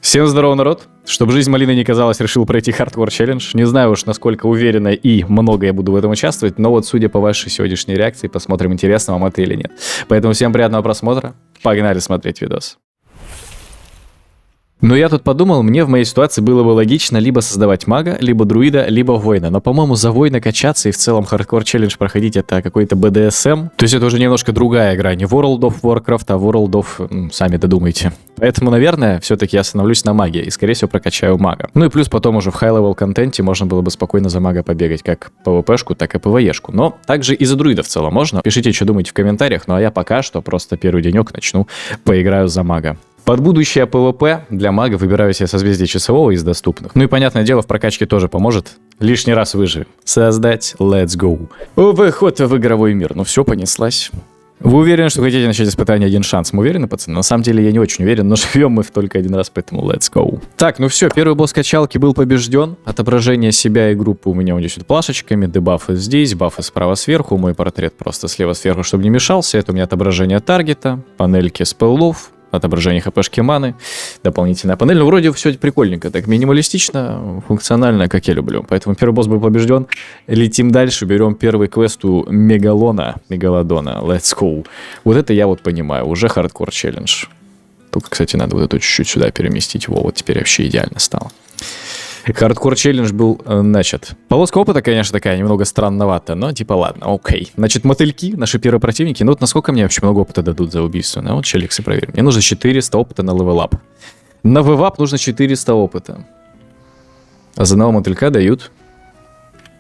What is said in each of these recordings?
Всем здорово, народ! Чтобы жизнь малины не казалась, решил пройти хардкор челлендж. Не знаю уж, насколько уверенно и много я буду в этом участвовать, но вот судя по вашей сегодняшней реакции, посмотрим, интересно вам это или нет. Поэтому всем приятного просмотра, погнали смотреть видос. Но я тут подумал, мне в моей ситуации было бы логично либо создавать мага, либо друида, либо воина. Но, по-моему, за воина качаться и в целом хардкор челлендж проходить это какой-то BDSM. То есть это уже немножко другая игра, не World of Warcraft, а World of... сами додумайте. Поэтому, наверное, все-таки я остановлюсь на маге и, скорее всего, прокачаю мага. Ну и плюс потом уже в high-level контенте можно было бы спокойно за мага побегать, как PvP-шку, так и PvE-шку. Но также и за друида в целом можно. Пишите, что думаете в комментариях, ну а я пока что просто первый денек начну, поиграю за мага. Под будущее ПВП для мага выбираю себе созвездие часового из доступных. Ну и, понятное дело, в прокачке тоже поможет. Лишний раз выживем. Создать, let's go. Выход в игровой мир. Ну все, понеслась. Вы уверены, что хотите начать испытание один шанс? Мы уверены, пацаны? На самом деле я не очень уверен, но живем мы только один раз, поэтому let's go. Так, ну все, первый босс качалки был побежден. Отображение себя и группы у меня унесет плашечками. Дебафы здесь, бафы справа сверху. Мой портрет просто слева сверху, чтобы не мешался. Это у меня отображение таргета, панельки спеллов. Отображение хпшки маны, дополнительная панель. Ну, вроде все прикольненько, так минималистично, функционально, как я люблю. Поэтому первый босс был побежден. Летим дальше, берем первый квест у Мегалодона. Let's go. Вот это я вот понимаю, уже хардкор челлендж. Только, кстати, надо вот это чуть-чуть сюда переместить. Во, вот теперь вообще идеально стало. Хардкор челлендж был начат. Полоска опыта, конечно, такая немного странноватая, но типа ладно, окей. Значит, мотыльки, наши первые противники. Ну вот насколько мне вообще много опыта дадут за убийство? Ну вот челиксы проверим. Мне нужно 400 опыта на левелап. На вевап нужно 400 опыта. А за одного мотылька дают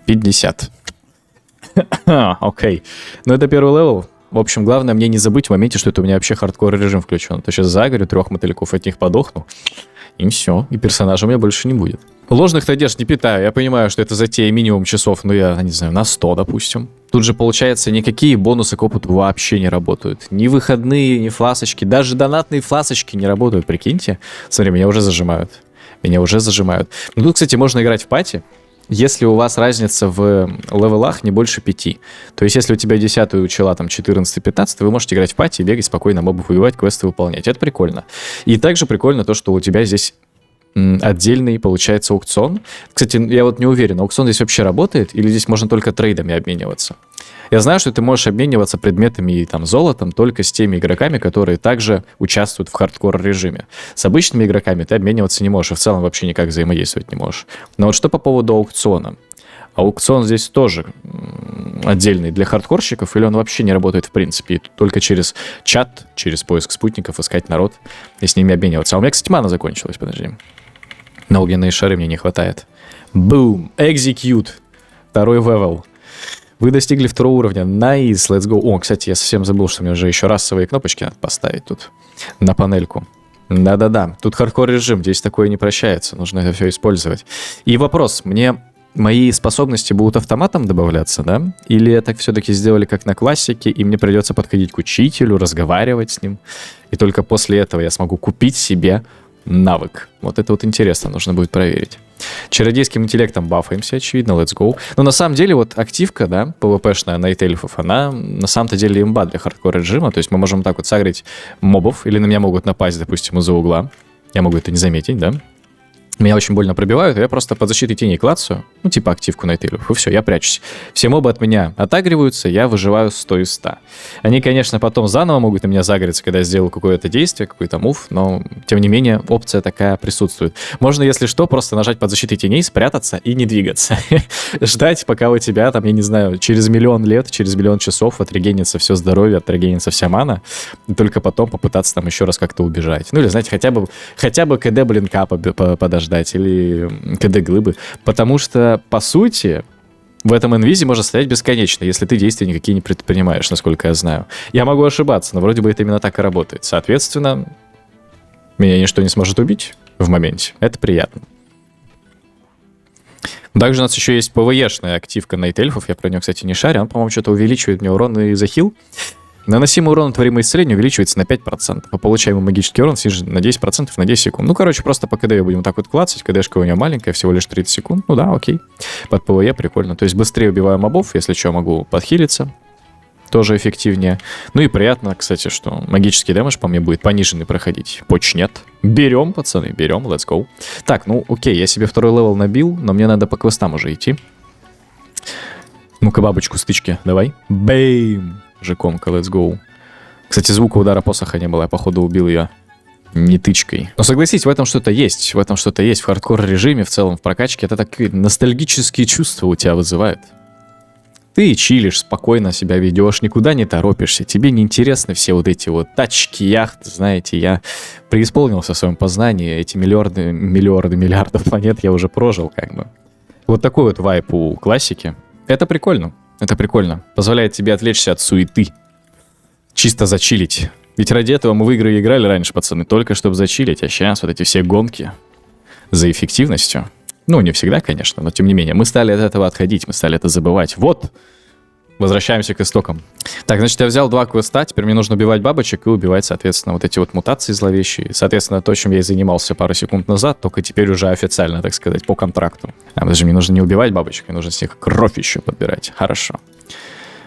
50. Окей. Ну это первый левел. В общем, главное мне не забыть в моменте, что это у меня вообще хардкор режим включен. То сейчас загорю, 3 мотыльков от них подохну. И все. И персонажа у меня больше не будет. Ложных надежд не питаю. Я понимаю, что это затея минимум часов, ну я не знаю, на 100, допустим. Тут же, получается, никакие бонусы к опыту вообще не работают. Ни выходные, ни фласочки. Даже донатные фласочки не работают, прикиньте. Смотри, меня уже зажимают. Ну тут, кстати, можно играть в пати, если у вас разница в левелах не больше 5. То есть, если у тебя 10-й у чела там 14-15, вы можете играть в пати и бегать спокойно, мобов убивать, квесты выполнять. Это прикольно. И также прикольно то, что у тебя здесь отдельный, получается, аукцион. Кстати, я вот не уверен, аукцион здесь вообще работает или здесь можно только трейдами обмениваться? Я знаю, что ты можешь обмениваться предметами и там золотом только с теми игроками, которые также участвуют в хардкор режиме. С обычными игроками ты обмениваться не можешь и в целом вообще никак взаимодействовать не можешь. Но вот что по поводу аукциона? Аукцион здесь тоже отдельный для хардкорщиков или он вообще не работает в принципе? И только через чат, через поиск спутников искать народ и с ними обмениваться. А у меня, кстати, мана закончилась, подожди. На огненные шары мне не хватает. Boom! Execute! Второй левел. Вы достигли 2 уровня. Nice, let's go. О, кстати, я совсем забыл, что мне уже еще расовые кнопочки надо поставить тут на панельку. Да-да-да, тут хардкор режим, здесь такое не прощается, нужно это все использовать. И вопрос, мне мои способности будут автоматом добавляться, да? Или так все-таки сделали как на классике, и мне придется подходить к учителю, разговаривать с ним, и только после этого я смогу купить себе навык. Вот это вот интересно, нужно будет проверить. Чародейским интеллектом бафаемся, очевидно, let's go. Но на самом деле вот активка, да, PvP-шная найт-эльфов, она на самом-то деле имба для хардкор режима, то есть мы можем так вот сагрить мобов, или на меня могут напасть, допустим, из-за угла. Я могу это не заметить, да? Меня очень больно пробивают, и я просто под защитой теней клацаю, ну, типа активку найт-эльфов, и все, я прячусь. Все мобы от меня отагриваются, я выживаю 100 из 100. Они, конечно, потом заново могут на меня загореться, когда я сделаю какое-то действие, какой-то мув, но, тем не менее, опция такая присутствует. Можно, если что, просто нажать под защитой теней, спрятаться и не двигаться. Ждать, пока у тебя, там, я не знаю, через 1 000 000 лет, через 1 000 000 часов отрегенится все здоровье, отрегенится вся мана, и только потом попытаться там еще раз как-то убежать. Ну, или, знаете, хотя бы КД блинка подождать, или КД глыбы, потому что, по сути, в этом инвизе можно стоять бесконечно, если ты действия никакие не предпринимаешь, насколько я знаю. Я могу ошибаться, но вроде бы это именно так и работает. Соответственно, меня ничто не сможет убить в моменте. Это приятно. Также у нас еще есть ПВЕшная активка найт-эльфов, я про нее, кстати, не шарю, он, по-моему, что-то увеличивает мне урон и захил. Наносимый урон, творимое исцеление увеличивается на 5%. А получаемый магический урон снижен на 10% на 10 секунд. Ну, короче, просто по КД будем так вот клацать. КДшка у нее маленькая, всего лишь 30 секунд. Ну да, окей. Под ПВЕ прикольно. То есть быстрее убиваю мобов, если что, могу подхилиться. тоже эффективнее. Ну и приятно, кстати, что магический дэмэдж по мне будет пониженный проходить. Поч нет. Берем, пацаны, берем, let's go. Так, ну окей, я себе второй левел набил, но мне надо по квестам уже идти. Ну-ка, бабочку стычки, давай. Бэйм! Жекомка, let's go. Кстати, звука удара посоха не было, я походу убил ее не тычкой. Но согласись, в этом что-то есть. В этом что-то есть. В хардкор-режиме, в целом, в прокачке. Это такие ностальгические чувства у тебя вызывает. Ты чилишь, спокойно себя ведешь, никуда не торопишься. Тебе не интересны все вот эти вот тачки, яхты. Знаете, я преисполнился в своем познании. Эти миллиардов планет я уже прожил, как бы. Вот такой вот вайп у классики. Это прикольно. Это прикольно. Позволяет тебе отвлечься от суеты. Чисто зачилить. Ведь ради этого мы в игры играли раньше, пацаны, только чтобы зачилить. А сейчас вот эти все гонки за эффективностью. Ну, не всегда, конечно, но тем не менее. Мы стали от этого отходить, мы стали это забывать. Вот! Возвращаемся к истокам. Так, значит, я взял 2 квеста, теперь мне нужно убивать бабочек и убивать, соответственно, вот эти вот мутации зловещие. Соответственно, то, чем я и занимался пару секунд назад, только теперь уже официально, так сказать, по контракту. Даже мне нужно не убивать бабочек, мне нужно с них кровь еще подбирать. Хорошо.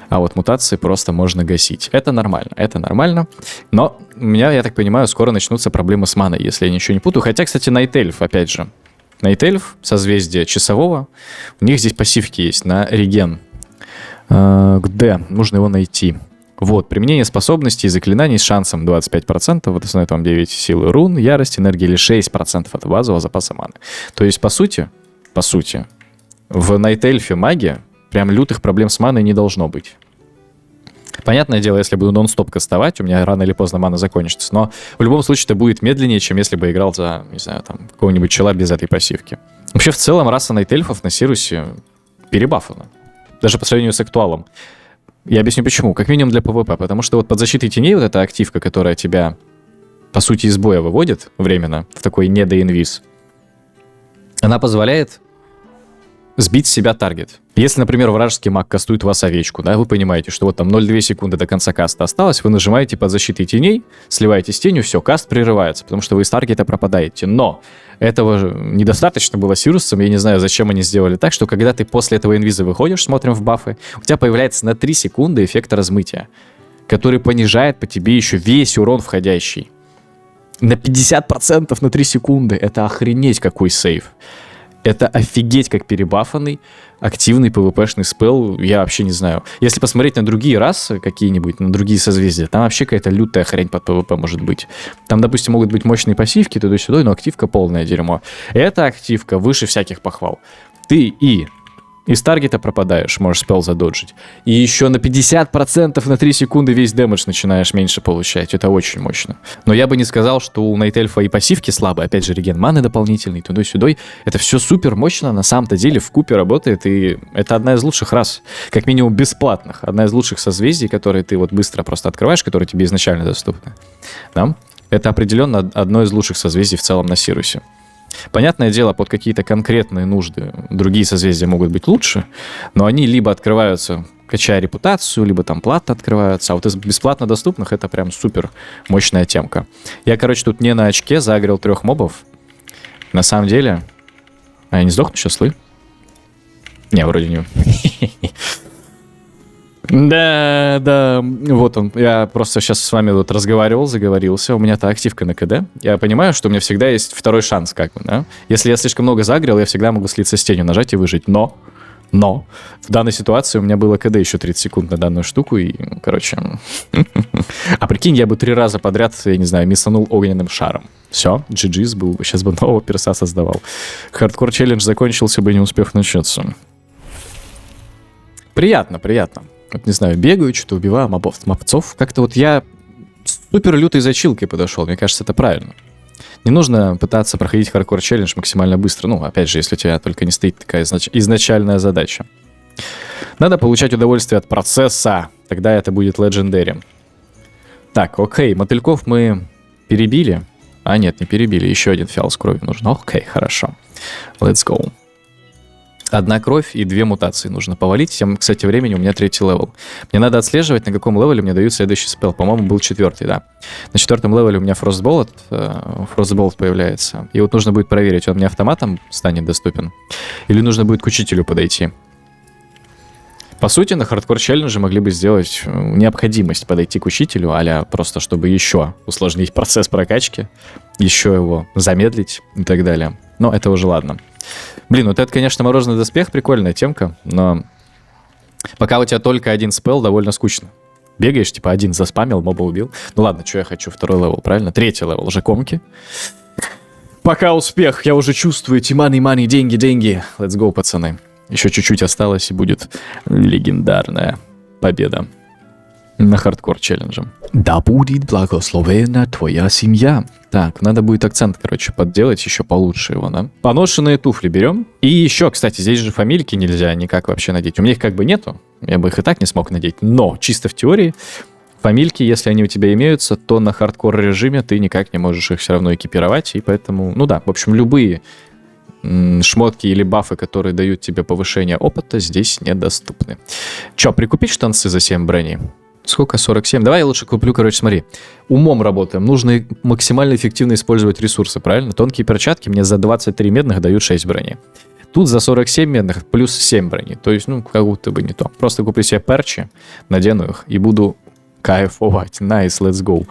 А вот мутации просто можно гасить. Это нормально. Но у меня, я так понимаю, скоро начнутся проблемы с маной, если я ничего не путаю. Хотя, кстати, Night Elf, опять же. Night Elf, созвездие часового. У них здесь пассивки есть на реген. Где? Нужно его найти. Вот, применение способностей и заклинаний с шансом 25%. Вот основное там 9 силы рун, ярость, энергии или 6% от базового запаса маны. То есть, по сути, в Night Elf магия прям лютых проблем с маной не должно быть. Понятное дело, если буду нон-стоп кастовать, у меня рано или поздно мана закончится. Но в любом случае это будет медленнее, чем если бы играл за, не знаю, там, какого-нибудь чела без этой пассивки. Вообще, в целом, раса найтельфов на Сирусе перебафана. Даже по сравнению с актуалом. Я объясню почему. Как минимум для PvP. Потому что вот под защитой теней вот эта активка, которая тебя, по сути, из боя выводит временно, в такой недоинвиз, она позволяет сбить с себя таргет. Если, например, вражеский маг кастует вас овечку, да, вы понимаете, что вот там 0,2 секунды до конца каста осталось, вы нажимаете под защитой теней, сливаете с тенью, все, каст прерывается, потому что вы из таргета пропадаете. Но этого недостаточно было Сирусом, я не знаю, зачем они сделали так, что когда ты после этого инвиза выходишь, смотрим в бафы, у тебя появляется на 3 секунды эффект размытия, который понижает по тебе еще весь урон входящий. На 50% на 3 секунды. Это охренеть какой сейв. Это офигеть как перебафанный, активный PvP-шный спелл, я вообще не знаю. Если посмотреть на другие расы какие-нибудь, на другие созвездия, там вообще какая-то лютая хрень под PvP может быть. Там, допустим, могут быть мощные пассивки туда-сюда, но активка полное дерьмо. Эта активка выше всяких похвал. Ты и из таргета пропадаешь, можешь спелл задоджить. И еще на 50% на 3 секунды весь дэмэдж начинаешь меньше получать. Это очень мощно. Но я бы не сказал, что у Night Elf и пассивки слабые. Опять же, реген маны дополнительный, туда-сюда. Это все супер мощно, на самом-то деле в купе работает. И это одна из лучших рас. Как минимум бесплатных. Одна из лучших созвездий, которые ты вот быстро просто открываешь, которые тебе изначально доступны. Да? Это определенно одно из лучших созвездий в целом на Сирусе. Понятное дело, под какие-то конкретные нужды другие созвездия могут быть лучше, но они либо открываются, качая репутацию, либо там платно открываются, а вот из бесплатно доступных это прям супер мощная темка. Я, короче, тут не на очке загрел 3 мобов. На самом деле... А я не сдохну сейчас, слы? Не, вроде не. Да, вот он. Я просто сейчас с вами вот разговаривал, заговорился. У меня-то активка на КД. Я понимаю, что у меня всегда есть второй шанс, как бы, да? Если я слишком много загрел, я всегда могу слиться с тенью, нажать и выжить. Но в данной ситуации у меня было КД еще 30 секунд на данную штуку, и, короче... А прикинь, я бы 3 раза подряд, я не знаю, миссанул огненным шаром. Все, GG's был бы, сейчас бы нового перса создавал. Хардкор-челлендж закончился бы, не успев начаться. Приятно. Вот, не знаю, бегаю, что-то убиваю мобцов. Как-то вот я с супер лютой зачилкой подошел. Мне кажется, это правильно. Не нужно пытаться проходить хардкор-челлендж максимально быстро. Ну, опять же, если у тебя только не стоит такая изначальная задача. Надо получать удовольствие от процесса. Тогда это будет Legendary. Так, окей, мотыльков мы перебили. А нет, не перебили. Еще один фиал с кровью нужен. Окей, хорошо. Let's go. 1 кровь и 2 мутации нужно повалить. Тем, кстати, времени у меня 3-й левел. Мне надо отслеживать, на каком левеле мне дают следующий спелл. По-моему, был 4-й, да. На 4-м левеле у меня Frostbolt появляется. И вот нужно будет проверить, он мне автоматом станет доступен. Или нужно будет к учителю подойти. По сути, на хардкор-челлендже могли бы сделать необходимость подойти к учителю, а-ля просто чтобы еще усложнить процесс прокачки, еще его замедлить и так далее. Но это уже ладно. Блин, вот это, конечно, мороженый доспех, прикольная темка, но пока у тебя только один спелл, довольно скучно. Бегаешь, типа один заспамил, моба убил. Ну ладно, что я хочу, второй левел, правильно? 3-й левел, жакомки. Пока успех, я уже чувствую эти money, деньги. Let's go, пацаны. Еще чуть-чуть осталось, и будет легендарная победа на хардкор-челлендже. Да будет благословена твоя семья. Так, надо будет акцент, короче, подделать еще получше его, да? Поношенные туфли берем. И еще, кстати, здесь же фамильки нельзя никак вообще надеть. У меня их как бы нету, я бы их и так не смог надеть. Но, чисто в теории, фамильки, если они у тебя имеются, то на хардкор-режиме ты никак не можешь их все равно экипировать. И поэтому, ну да, в общем, любые шмотки или бафы, которые дают тебе повышение опыта, здесь недоступны. Че, прикупить штанцы за 7 брони? Сколько? 47? Давай я лучше куплю, короче, смотри. Умом работаем. Нужно максимально эффективно использовать ресурсы, правильно? Тонкие перчатки мне за 23 медных дают 6 брони. Тут за 47 медных плюс 7 брони. То есть, ну, как будто бы не то. Просто куплю себе перчи, надену их и буду кайфовать. Nice, let's go.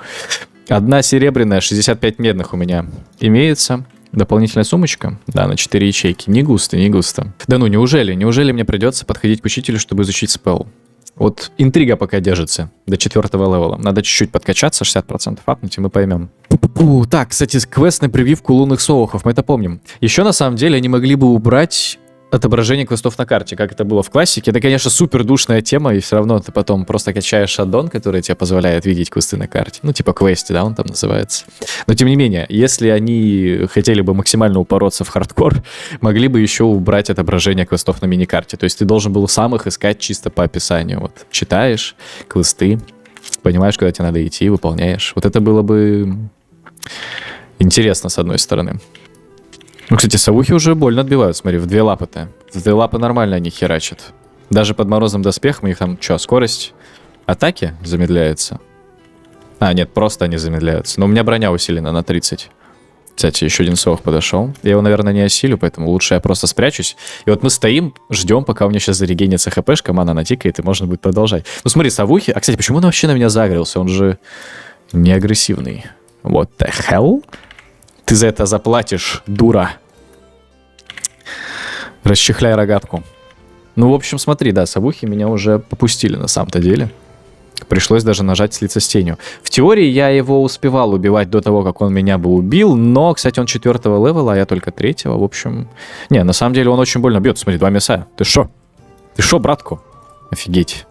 Одна серебряная, 65 медных у меня имеется. Дополнительная сумочка, да, на 4 ячейки. Не густо. Да ну, неужели мне придется подходить к учителю, чтобы изучить спелл? Вот интрига пока держится до 4-го левела. Надо чуть-чуть подкачаться, 60% апнуть, и мы поймем. Так, кстати, квест на прививку лунных соухов, мы это помним. Еще, на самом деле, они могли бы убрать отображение квестов на карте, как это было в классике. Это, конечно, супер душная тема, и все равно ты потом просто качаешь аддон, который тебе позволяет видеть квесты на карте. Ну, типа квести, да, он там называется. Но, тем не менее, если они хотели бы максимально упороться в хардкор, могли бы еще убрать отображение квестов на миникарте. То есть ты должен был сам их искать чисто по описанию. Вот читаешь квесты, понимаешь, куда тебе надо идти, выполняешь. Вот это было бы интересно, с одной стороны. Ну, кстати, совухи уже больно отбивают, смотри, в 2 лапы-то. В 2 лапы нормально они херачат. Даже под морозным доспехом у них там, что, скорость атаки замедляется? А, нет, просто они замедляются. Но у меня броня усилена на 30. Кстати, еще один совух подошел. Я его, наверное, не осилю, поэтому лучше я просто спрячусь. И вот мы стоим, ждем, пока у меня сейчас зарегенится хпшка, мана натикает, и можно будет продолжать. Ну, смотри, совухи... А, кстати, почему он вообще на меня загрелся? Он же не агрессивный. What the hell? Ты за это заплатишь, дура. Расчехляй рогатку. Ну, в общем, смотри, да, совухи меня уже попустили на самом-то деле. Пришлось даже нажать слиться с тенью. В теории я его успевал убивать до того, как он меня бы убил, но, кстати, он 4-го левела, а я только 3-го, в общем... Не, на самом деле он очень больно бьет. Смотри, 2 мяса. Ты шо? Ты шо, братку? Офигеть.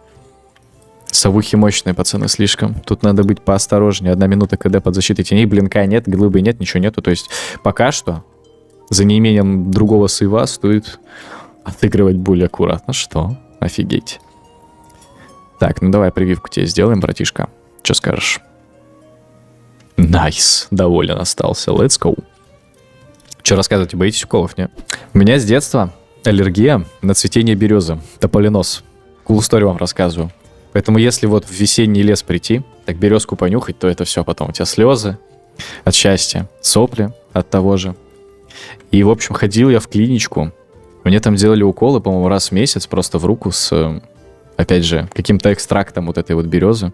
Совухи мощные, пацаны, слишком. Тут надо быть поосторожнее. 1 минута КД под защитой теней, блинка нет, глыбы нет, ничего нету. То есть пока что за неимением другого сейва стоит отыгрывать более аккуратно. Что? Офигеть. Так, ну давай прививку тебе сделаем, братишка. Что скажешь? Найс. Доволен остался. Let's go. Что рассказывать? Боитесь уколов, не? У меня с детства аллергия на цветение березы. Тополинос. Cool story вам рассказываю. Поэтому если вот в весенний лес прийти, так березку понюхать, то это все потом. У тебя слезы от счастья, сопли от того же. И, в общем, ходил я в клиничку. Мне там делали уколы, по-моему, раз в месяц просто в руку с, опять же, каким-то экстрактом вот этой вот березы.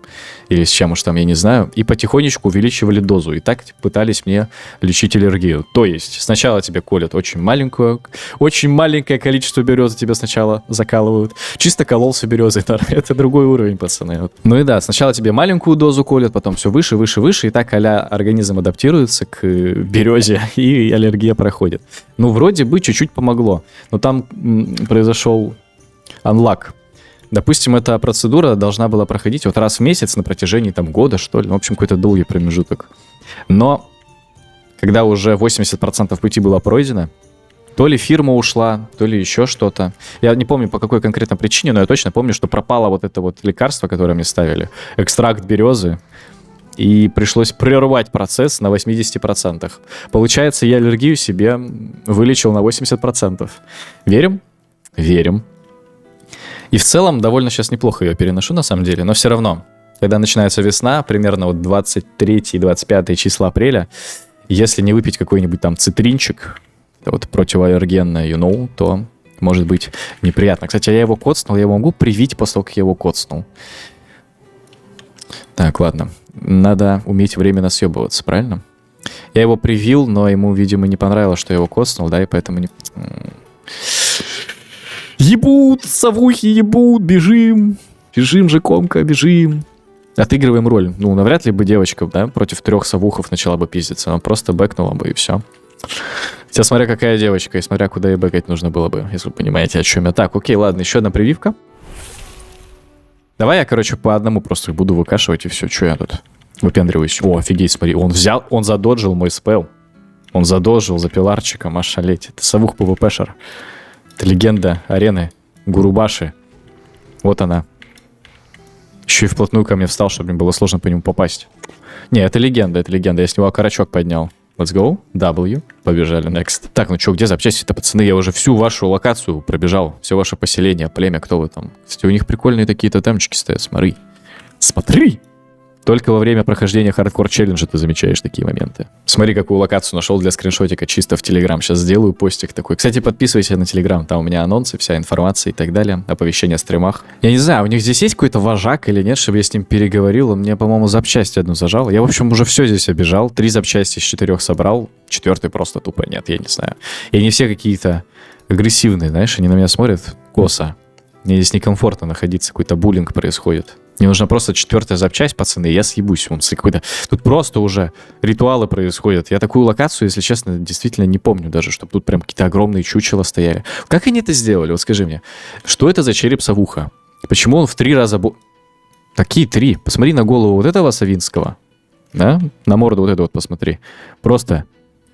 Или с чем уж там, я не знаю. И потихонечку увеличивали дозу. И так пытались мне лечить аллергию. То есть сначала тебе колят очень маленькое количество березы тебе сначала закалывают. Чисто кололся березой. Это другой уровень, пацаны. Ну и да, сначала тебе маленькую дозу колят, потом все выше. И так а-ля организм адаптируется к березе, и аллергия проходит. Ну, вроде бы чуть-чуть помогло. Но там произошел анлак. Допустим, эта процедура должна была проходить вот раз в месяц на протяжении там года, что ли. Ну, в общем, какой-то долгий промежуток. Но когда уже 80% пути было пройдено, то ли фирма ушла, то ли еще что-то. Я не помню, по какой конкретной причине, но я точно помню, что пропало вот это вот лекарство, которое мне ставили. Экстракт березы. И пришлось прервать процесс на 80%. Получается, я аллергию себе вылечил на 80%. Верим? Верим. И в целом довольно сейчас неплохо ее переношу, на самом деле. Но все равно, когда начинается весна, примерно вот 23-25 числа апреля, если не выпить какой-нибудь там цитринчик, вот противоаллергенное, то может быть неприятно. Кстати, я его коцнул, я его могу привить после того, как я его коцнул. Так, ладно. Надо уметь временно съебываться, правильно? Я его привил, но ему, видимо, не понравилось, что я его коцнул, да, и поэтому не... Ебут, совухи ебут, бежим. Бежим же, комка, бежим. Отыгрываем роль. Ну, навряд ли бы девочка, да, против 3 совухов начала бы пиздиться. Она просто бэкнула бы, и все. Хотя смотря какая девочка, и смотря куда ей бэкать нужно было бы, если вы понимаете, о чем я. Так, окей, ладно, еще одна прививка. Давай я, короче, по одному просто буду выкашивать, и все. Че я тут выпендриваюсь? О, офигеть, смотри, он взял, он задоджил мой спел. Он задоджил за пиларчиком, аж шалеть. Это совух ПВПшер. Это легенда арены Гурубаши. Вот она. Еще и вплотную ко мне встал, чтобы мне было сложно по нему попасть. Не, это легенда, это легенда. Я с него окорочок поднял. Let's go. W. Побежали. Next. Так, ну что, где запчасти-то, пацаны? Я уже всю вашу локацию пробежал. Все ваше поселение, племя, кто вы там. Кстати, у них прикольные такие тотемчики стоят. Смотри. Смотри! Только во время прохождения хардкор-челленджа ты замечаешь такие моменты. Смотри, какую локацию нашел для скриншотика чисто в Телеграм. Сейчас сделаю постик такой. Кстати, подписывайся на Телеграм. Там у меня анонсы, вся информация и так далее. Оповещения о стримах. Я не знаю, у них здесь есть какой-то вожак или нет, чтобы я с ним переговорил. Он мне, по-моему, запчасть одну зажал. Я, в общем, уже все здесь обижал. 3 запчасти из 4 собрал. 4 просто тупо нет, я не знаю. И они все какие-то агрессивные, знаешь, они на меня смотрят косо. Мне здесь некомфортно находиться, какой-то буллинг происходит. Мне нужна просто 4-я запчасть, пацаны, я съебусь. Какой-то... Тут просто уже ритуалы происходят. Я такую локацию, если честно, действительно не помню даже, чтобы тут прям какие-то огромные чучела стояли. Как они это сделали? Вот скажи мне, что это за череп совуха? Почему он в 3 раза... Какие 3? Посмотри на голову вот этого Савинского. Да? На морду вот это вот посмотри. Просто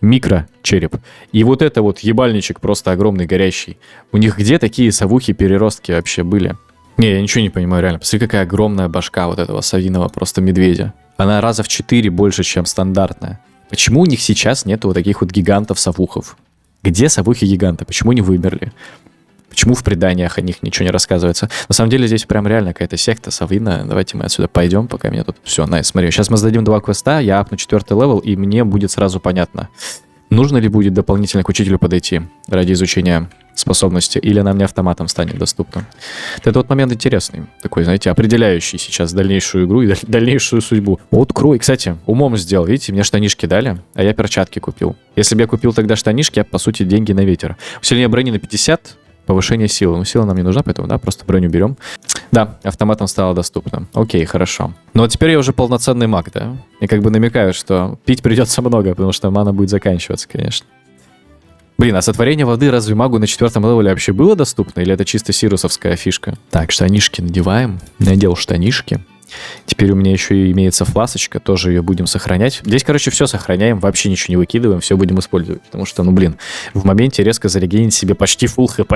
микро-череп. И вот это вот ебальничек просто огромный, горящий. У них где такие совухи-переростки вообще были? Не, я ничего не понимаю, реально. Посмотри, какая огромная башка вот этого совиного просто медведя. Она раза в 4 больше, чем стандартная. Почему у них сейчас нету вот таких вот гигантов-совухов? Где совухи-гиганты? Почему они вымерли? Почему в преданиях о них ничего не рассказывается? На самом деле здесь прям реально какая-то секта совиная. Давайте мы отсюда пойдем, пока меня тут... Все, найс, смотри. Сейчас мы сдадим 2 квеста, я апну 4-й левел, и мне будет сразу понятно, нужно ли будет дополнительно к учителю подойти ради изучения способности, или она мне автоматом станет доступна. Это вот момент интересный, такой, знаете, определяющий сейчас дальнейшую игру и дальнейшую судьбу. Вот крой, кстати, умом сделал, видите, мне штанишки дали, а я перчатки купил. Если бы я купил тогда штанишки, я, по сути, деньги на ветер. Усиление брони на 50, повышение силы. Ну, сила нам не нужна, поэтому, да, просто броню берем. Да, автоматом стало доступно. Окей, хорошо. Но теперь я уже полноценный маг, да? И как бы намекаю, что пить придется много, потому что мана будет заканчиваться, конечно. Блин, а сотворение воды разве магу на 4-м левеле вообще было доступно? Или это чисто сирусовская фишка? Так, штанишки надеваем. Надел штанишки. Теперь у меня еще и имеется фласочка, тоже ее будем сохранять. Здесь, короче, все сохраняем, вообще ничего не выкидываем, все будем использовать. Потому что, ну, блин, в моменте резко зарегенить себе почти фулл хп.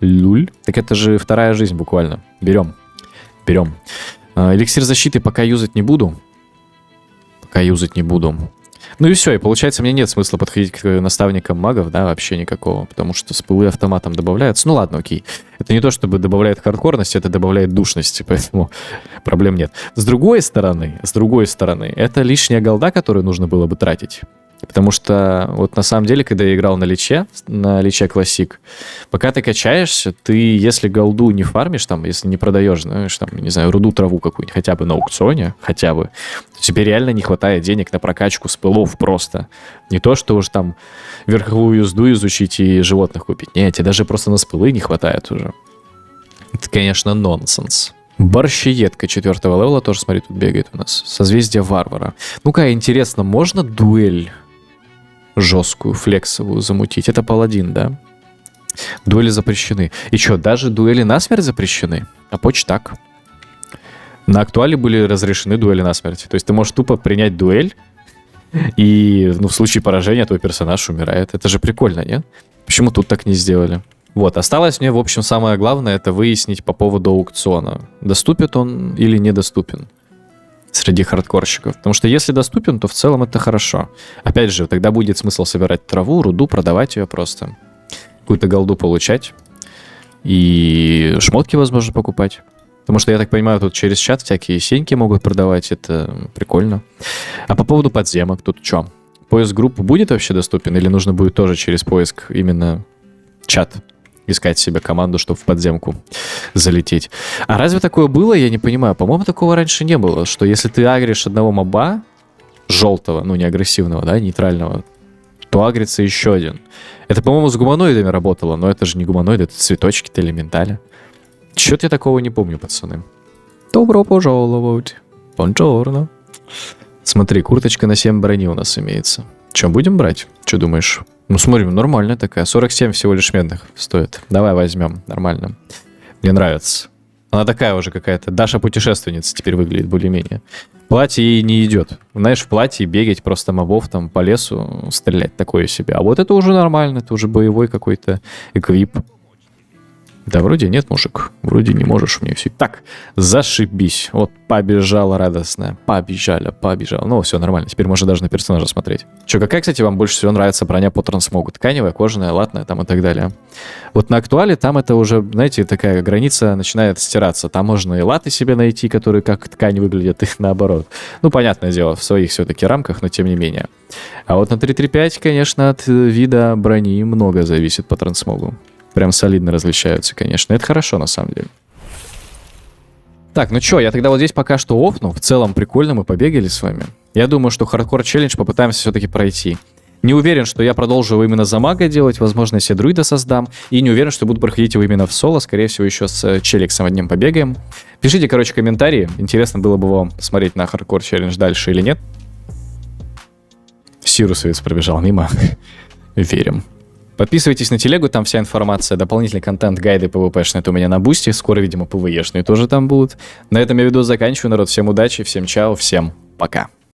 Луль. Так это же 2-я жизнь буквально. Берем. Берем. Эликсир защиты пока юзать не буду. Ну и все, и получается, мне нет смысла подходить к наставникам магов, да, вообще никакого, потому что спылы автоматом добавляются. Ну ладно, окей. Это не то, чтобы добавляет хардкорности, это добавляет душности, поэтому проблем нет. С другой стороны, это лишняя голда, которую нужно было бы тратить. Потому что вот на самом деле, когда я играл на Личе классик, пока ты качаешься, ты, если голду не фармишь, там, если не продаешь, знаешь, там, не знаю, руду, траву какую-нибудь, хотя бы на аукционе, хотя бы, то тебе реально не хватает денег на прокачку спылов просто. Не то, что уж там верховую езду изучить и животных купить. Нет, тебе даже просто на спылы не хватает уже. Это, конечно, нонсенс. Борщеедка 4-го левела тоже, смотри, тут бегает у нас. Созвездие варвара. Ну-ка, интересно, можно дуэль жесткую, флексовую замутить? Это паладин, да? Дуэли запрещены. И что, даже дуэли насмерть запрещены? А почему так? На актуале были разрешены дуэли насмерть. То есть ты можешь тупо принять дуэль, и в случае поражения твой персонаж умирает. Это же прикольно, нет? Почему тут так не сделали? Вот, осталось мне, в общем, самое главное, это выяснить по поводу аукциона. Доступен он или недоступен среди хардкорщиков. Потому что если доступен, то в целом это хорошо. Опять же, тогда будет смысл собирать траву, руду, продавать ее просто. Какую-то голду получать. И шмотки, возможно, покупать. Потому что, я так понимаю, тут через чат всякие сеньки могут продавать. Это прикольно. А по поводу подземок, тут что? Поиск группы будет вообще доступен? Или нужно будет тоже через поиск именно чат искать себе команду, чтобы в подземку залететь. А разве такое было? Я не понимаю. По-моему, такого раньше не было, что если ты агришь одного моба, желтого, ну не агрессивного, да, нейтрального, то агрится еще один. Это, по-моему, с гуманоидами работало, но это же не гуманоиды, это цветочки-то элементали. Чё-то я такого не помню, пацаны. Добро пожаловать. Бонжорно. Смотри, курточка на 7 брони у нас имеется. Че, будем брать? Че думаешь? Ну, смотрим, нормальная такая. 47 всего лишь медных стоит. Давай возьмем, нормально. Мне нравится. Она такая уже какая-то. Даша-путешественница теперь выглядит более-менее. Платье ей не идет. Знаешь, в платье бегать просто мобов там по лесу, стрелять такое себе. А вот это уже нормально, это уже боевой какой-то эквип. Да вроде нет, мужик. Вроде не можешь мне все. Так, зашибись. Вот побежала радостная. Побежала. Ну, все нормально. Теперь можно даже на персонажа смотреть. Че, какая, кстати, вам больше всего нравится броня по трансмогу? Тканевая, кожаная, латная там и так далее. Вот на актуале там это уже, знаете, такая граница начинает стираться. Там можно и латы себе найти, которые как ткань выглядят, и наоборот. Ну, понятное дело, в своих все-таки рамках, но тем не менее. А вот на 3.3.5, конечно, от вида брони много зависит по трансмогу. Прям солидно различаются, конечно. Это хорошо, на самом деле. Так, ну чё, я тогда вот здесь пока что офну. В целом прикольно, мы побегали с вами. Я думаю, что хардкор-челлендж попытаемся все-таки пройти. Не уверен, что я продолжу его именно за мага делать. Возможно, я себе друида создам. И не уверен, что буду проходить его именно в соло. Скорее всего, еще с челиксом одним побегаем. Пишите, короче, комментарии. Интересно было бы вам посмотреть на хардкор-челлендж дальше или нет. Сирусовец пробежал мимо. Верим. Подписывайтесь на телегу, там вся информация, дополнительный контент, гайды PvP-шные, это у меня на бусте, скоро, видимо, PvE-шные тоже там будут. На этом я видос заканчиваю, народ, всем удачи, всем чао, всем пока.